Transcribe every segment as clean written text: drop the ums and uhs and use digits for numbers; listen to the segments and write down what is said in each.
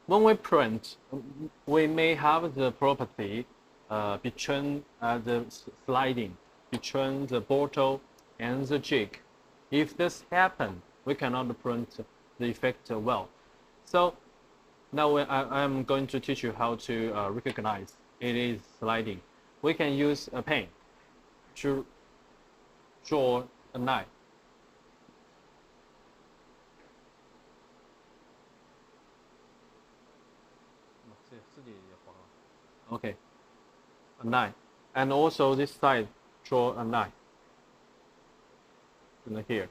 when we print, we may have the property between the sliding between the bottle and the jig. If this happens, we cannot print the effect well. So now I am going to teach you how to recognize it is sliding. We can use a pen to draw a line. Okay, a line. And also this side, draw a line. And here.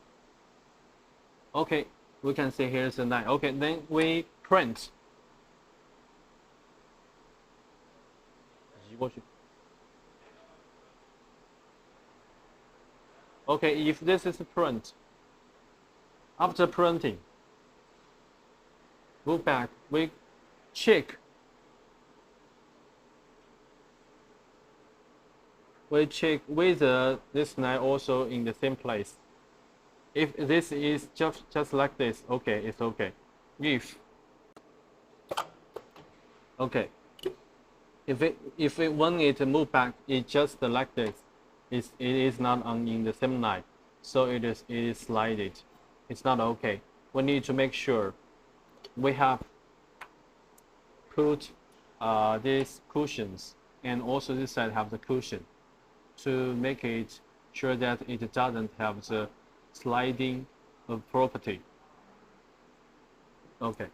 Okay, we can see here's a line. Okay, then we print. Okay, if this is print, after printing, go back, we check. We check whether this line also in the same place. If this is just like this, okay, it's okay. If okay, if it when it move back, it's just like this. It is not on in the same line, so it is slided. It's not okay. We need to make sure we have put these cushions, and also this side have the cushion to make it sure that it doesn't have the sliding property. Okay.